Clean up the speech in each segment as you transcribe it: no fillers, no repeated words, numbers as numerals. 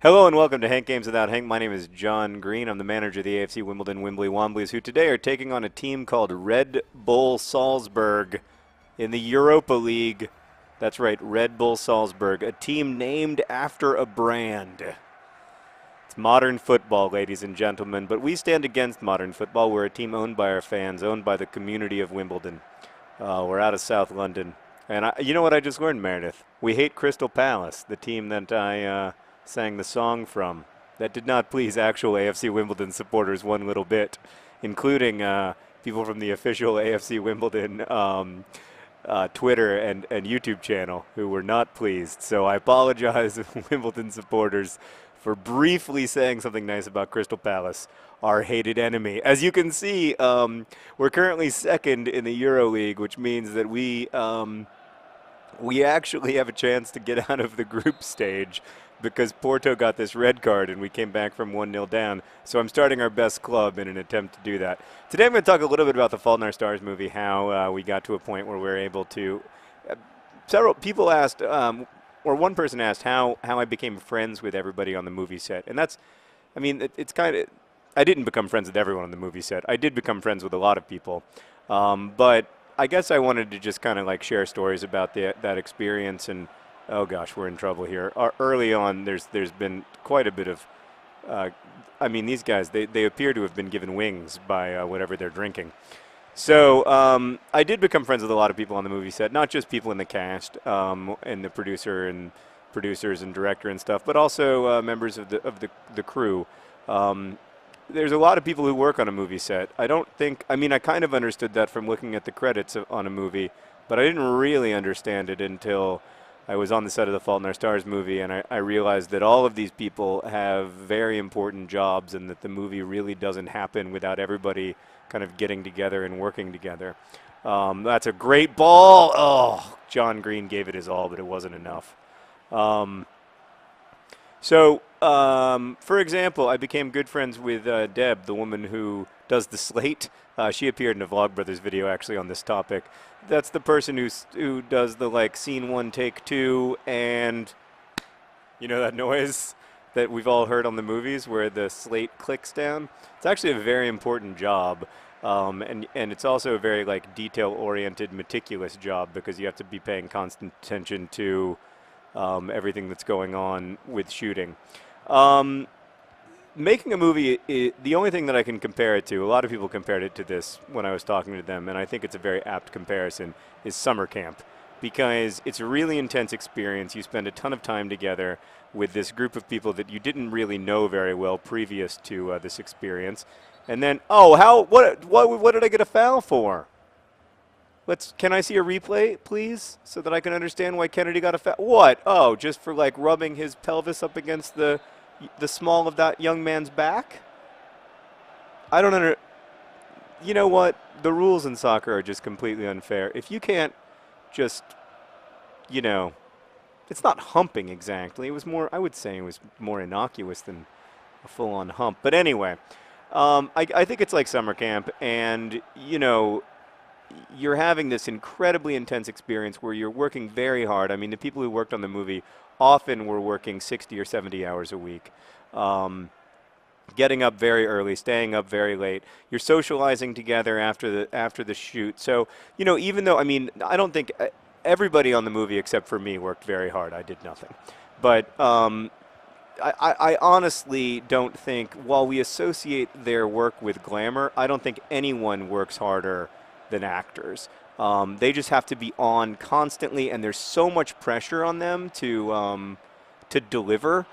Hello and welcome to Hank Games Without Hank. My name is John Green. I'm the manager of the AFC Wimbly Womblys, who today are taking on a team called Red Bull Salzburg in the Europa League. That's right, Red Bull Salzburg, a team named after a brand. It's modern football, ladies and gentlemen, but we stand against modern football. We're a team owned by our fans, owned by the community of Wimbledon. We're out of South London. And you know what I just learned, Meredith? We hate Crystal Palace, the team that I sang the song from. That did not please actual AFC Wimbledon supporters one little bit, including people from the official AFC Wimbledon Twitter and YouTube channel who were not pleased. So I apologize, Wimbledon supporters, for briefly saying something nice about Crystal Palace, our hated enemy. As you can see, we're currently second in the Euro League, which means that we actually have a chance to get out of the group stage because Porto got this red card and we came back from 1-0 down. So I'm starting our best club in an attempt to do that. Today I'm going to talk a little bit about the Fault in Our Stars movie, how we got to a point where we were able to several people asked, or one person asked how I became friends with everybody on the movie set. And that's, I mean, it's kind of, I didn't become friends with everyone on the movie set. I did become friends with a lot of people. But I guess I wanted to just kind of like share stories about that experience. And oh gosh, we're in trouble here. Early on, there's been quite a bit of, I mean, these guys, they appear to have been given wings by whatever they're drinking. So I did become friends with a lot of people on the movie set, not just people in the cast and the producers and director and stuff, but also members of the crew. There's a lot of people who work on a movie set. I kind of understood that from looking at the credits on a movie, but I didn't really understand it until I was on the set of the Fault in Our Stars movie, and I realized that all of these people have very important jobs and that the movie really doesn't happen without everybody kind of getting together and working together. That's a great ball. Oh, John Green gave it his all, but it wasn't enough. For example, I became good friends with Deb, the woman who does the slate. She appeared in a Vlogbrothers video actually on this topic. That's the person who does the like scene 1, take 2, and you know that noise that we've all heard on the movies where the slate clicks down. It's actually a very important job, and it's also a very like detail-oriented, meticulous job because you have to be paying constant attention to everything that's going on with shooting. Making a movie, the only thing that I can compare it to, a lot of people compared it to this when I was talking to them, and I think it's a very apt comparison, is summer camp. Because it's a really intense experience. You spend a ton of time together with this group of people that you didn't really know very well previous to this experience. And then, what did I get a foul for? Can I see a replay, please, so that I can understand why Kennedy got a foul? What? Oh, just for like rubbing his pelvis up against the small of that young man's back? I don't You know what? The rules in soccer are just completely unfair. If you can't just, it's not humping exactly. It was more, I would say it was more innocuous than a full-on hump. But anyway, I think it's like summer camp, and, you're having this incredibly intense experience where you're working very hard. I mean, the people who worked on the movie often were working 60 or 70 hours a week, getting up very early, staying up very late. You're socializing together after the shoot. So, even though, I don't think everybody on the movie except for me worked very hard. I did nothing. But I honestly don't think, while we associate their work with glamour, I don't think anyone works harder than actors. They just have to be on constantly, and there's so much pressure on them to deliver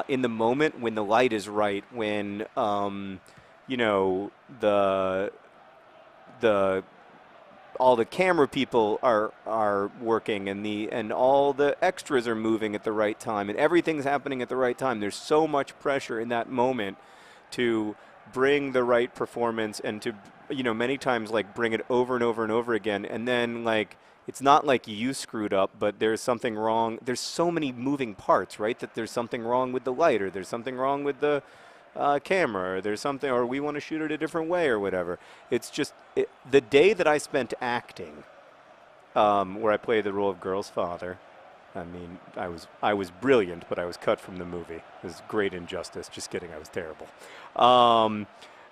in the moment when the light is right, when all the camera people are working, and all the extras are moving at the right time, and everything's happening at the right time. There's so much pressure in that moment to bring the right performance and to many times like bring it over and over and over again, and then like it's not like you screwed up, but there's something wrong. There's so many moving parts, right? That there's something wrong with the light, or there's something wrong with the camera, or there's something, or we want to shoot it a different way, or whatever. It's just the day that I spent acting, where I played the role of Girl's father, I mean, I was brilliant, but I was cut from the movie. It was great injustice. Just kidding, I was terrible. Um,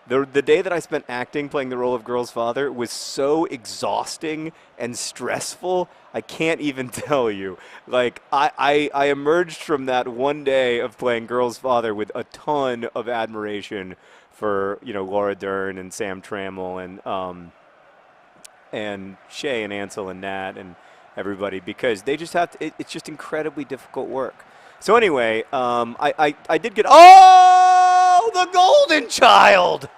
the day that I spent acting, playing the role of Girl's father, was so exhausting and stressful. I can't even tell you. Like, I emerged from that one day of playing Girl's father with a ton of admiration for, you know, Laura Dern and Sam Trammell and Shay and Ansel and Nat and everybody, because they just have to, it's just incredibly difficult work. So anyway, I did get, oh, the golden child.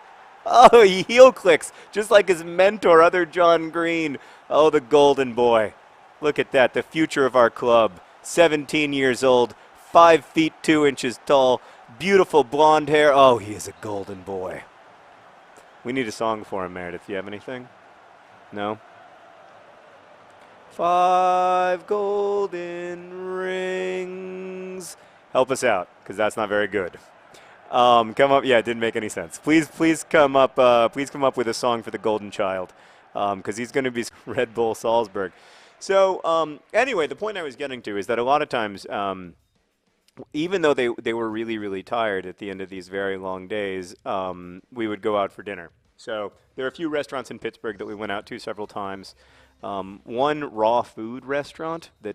Oh, he heel clicks, just like his mentor, other John Green. Oh, the golden boy. Look at that, the future of our club. 17 years old, 5 feet 2 inches tall, beautiful blonde hair. Oh, he is a golden boy. We need a song for him, Meredith. You have anything? No? 5 golden rings. Help us out, because that's not very good. Come up. Yeah, it didn't make any sense. Please come up. Please come up with a song for the golden child, because he's going to be Red Bull Salzburg. So anyway, the point I was getting to is that a lot of times, even though they were really, really tired at the end of these very long days, we would go out for dinner. So there are a few restaurants in Pittsburgh that we went out to several times. One raw food restaurant that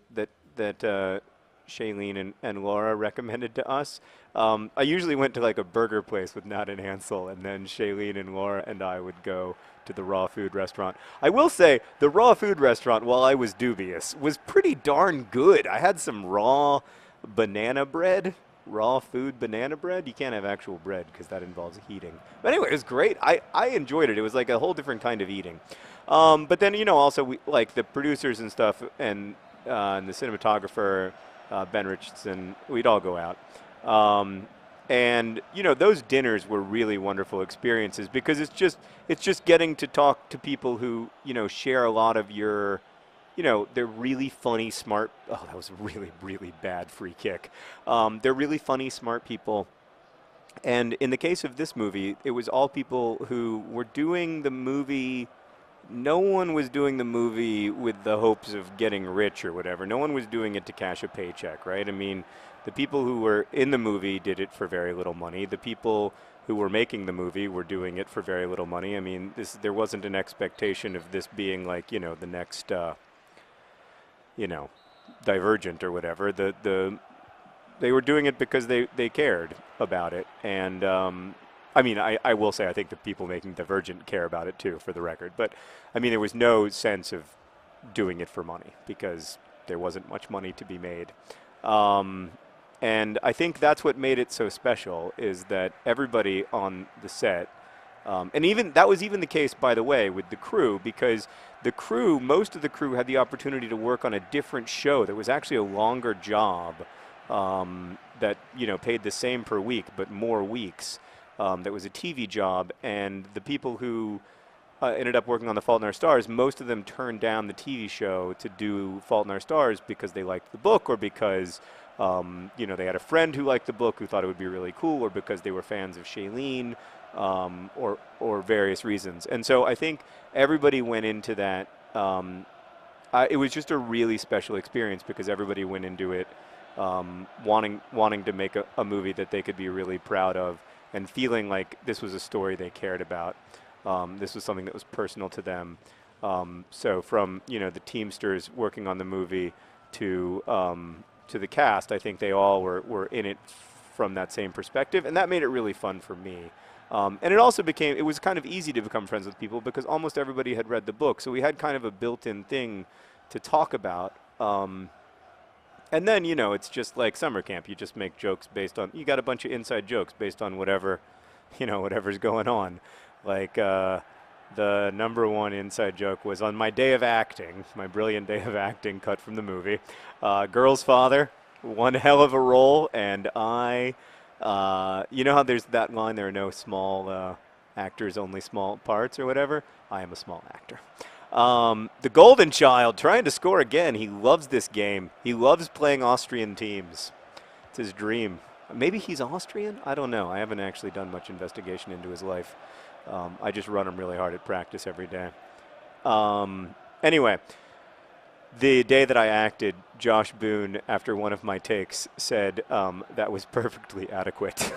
Shailene and Laura recommended to us. I usually went to like a burger place with Nat and Hansel, and then Shailene and Laura and I would go to the raw food restaurant. I will say the raw food restaurant, while I was dubious, was pretty darn good. I had some raw banana bread. Raw food banana bread. You can't have actual bread because that involves heating. But anyway, it was great. I enjoyed it. It was like a whole different kind of eating. But then, you know, also we, like the producers and stuff and the cinematographer, Ben Richardson, we'd all go out. And, you know, those dinners were really wonderful experiences because it's just getting to talk to people who, you know, share a lot of your, you know, they're really funny, smart. Oh, that was a really, really bad free kick. They're really funny, smart people. And in the case of this movie, it was all people who were doing the movie. No one was doing the movie with the hopes of getting rich or whatever. No one was doing it to cash a paycheck, right? I mean, the people who were in the movie did it for very little money. The people who were making the movie were doing it for very little money. I mean, there wasn't an expectation of this being like, you know, the next, you know, Divergent or whatever. They were doing it because they cared about it. And I mean, I will say I think the people making Divergent care about it too, for the record. But I mean, there was no sense of doing it for money because there wasn't much money to be made. And I think that's what made it so special, is that everybody on the set, and even that was even the case, by the way, with the crew, because the crew, most of the crew had the opportunity to work on a different show that was actually a longer job, that, you know, paid the same per week but more weeks. That was a TV job, and the people who ended up working on The Fault in Our Stars, most of them turned down the TV show to do Fault in Our Stars because they liked the book, or because you know, they had a friend who liked the book who thought it would be really cool, or because they were fans of Shailene, or various reasons. And so I think everybody went into that. It was just a really special experience because everybody went into it wanting to make a movie that they could be really proud of, and feeling like this was a story they cared about. This was something that was personal to them. So from, you know, the Teamsters working on the movie to the cast, I think they all were in it from that same perspective, and that made it really fun for me. And it also it was kind of easy to become friends with people because almost everybody had read the book, so we had kind of a built-in thing to talk about. And then, you know, it's just like summer camp. You just make jokes based on, you got a bunch of inside jokes based on whatever, you know, whatever's going on. Like the #1 inside joke was on my day of acting, my brilliant day of acting cut from the movie. Girl's father, one hell of a role, and you know how there's that line, there are no small actors, only small parts or whatever? I am a small actor. The golden child trying to score again. He loves this game. He loves playing Austrian teams. It's his dream. Maybe he's Austrian? I don't know. I haven't actually done much investigation into his life. I just run him really hard at practice every day. Anyway, The day that I acted, Josh Boone, after one of my takes, said that was perfectly adequate.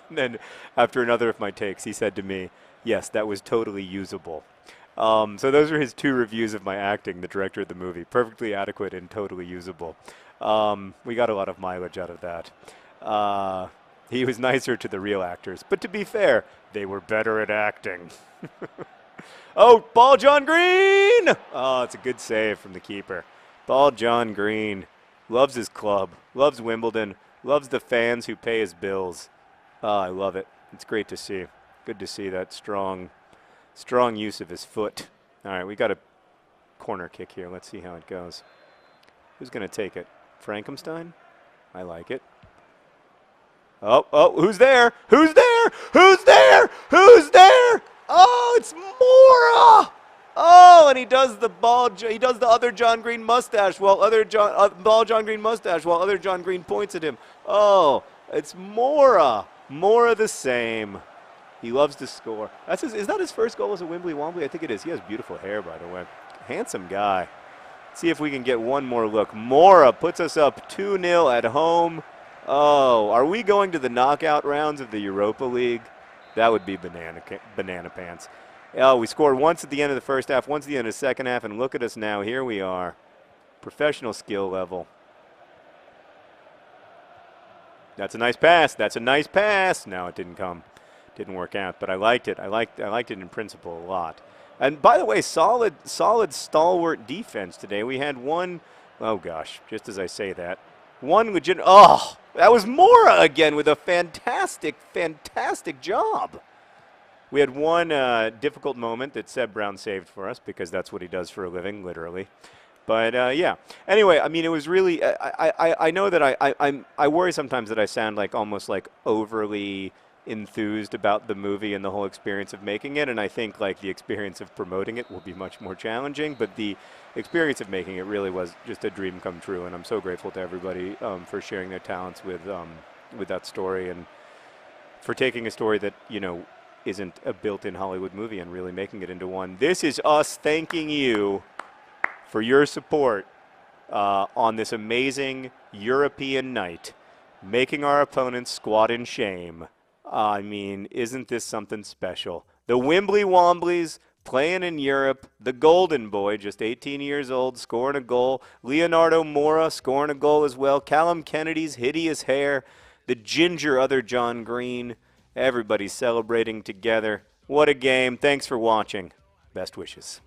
And then after another of my takes, he said to me, yes, that was totally usable. So those are his 2 reviews of my acting, the director of the movie. Perfectly adequate and totally usable. We got a lot of mileage out of that. He was nicer to the real actors. But to be fair, they were better at acting. Oh, ball John Green! Oh, it's a good save from the keeper. Ball John Green. Loves his club. Loves Wimbledon. Loves the fans who pay his bills. Oh, I love it. It's great to see. Good to see that strong use of his foot. All right, we got a corner kick here. Let's see how it goes. Who's going to take it? Frankenstein? I like it. Oh, who's there? Who's there? Who's there? Who's there? Oh, it's Mora! Oh, and he does the other John Green mustache while other John Green mustache while other John Green points at him. Oh, it's Mora. Mora the same. He loves to score. Is that his first goal as a Wimbly Wombly? I think it is. He has beautiful hair, by the way. Handsome guy. Let's see if we can get one more look. Mora puts us up 2-0 at home. Oh, are we going to the knockout rounds of the Europa League? That would be banana pants. Oh, we scored once at the end of the first half, once at the end of the second half, and look at us now. Here we are. Professional skill level. That's a nice pass. That's a nice pass. No, it didn't come. Didn't work out, but I liked it. I liked it in principle a lot. And by the way, solid stalwart defense today. We had one, oh gosh, just as I say that, one legit, oh, that was Mora again with a fantastic job. We had one difficult moment that Seb Brown saved for us because that's what he does for a living, literally. But yeah. Anyway, I mean, it was really. I know that I worry sometimes that I sound like almost like overly enthused about the movie and the whole experience of making it, and I think like the experience of promoting it will be much more challenging. But the experience of making it really was just a dream come true, and I'm so grateful to everybody for sharing their talents with that story and for taking a story that isn't a built-in Hollywood movie and really making it into one. This is us thanking you for your support on this amazing European night, making our opponents squat in shame. I mean, isn't this something special? The Wimbly Womblys playing in Europe, the Golden Boy, just 18 years old, scoring a goal. Leonardo Mora scoring a goal as well. Callum Kennedy's hideous hair. The ginger other John Green. Everybody's celebrating together. What a game. Thanks for watching. Best wishes.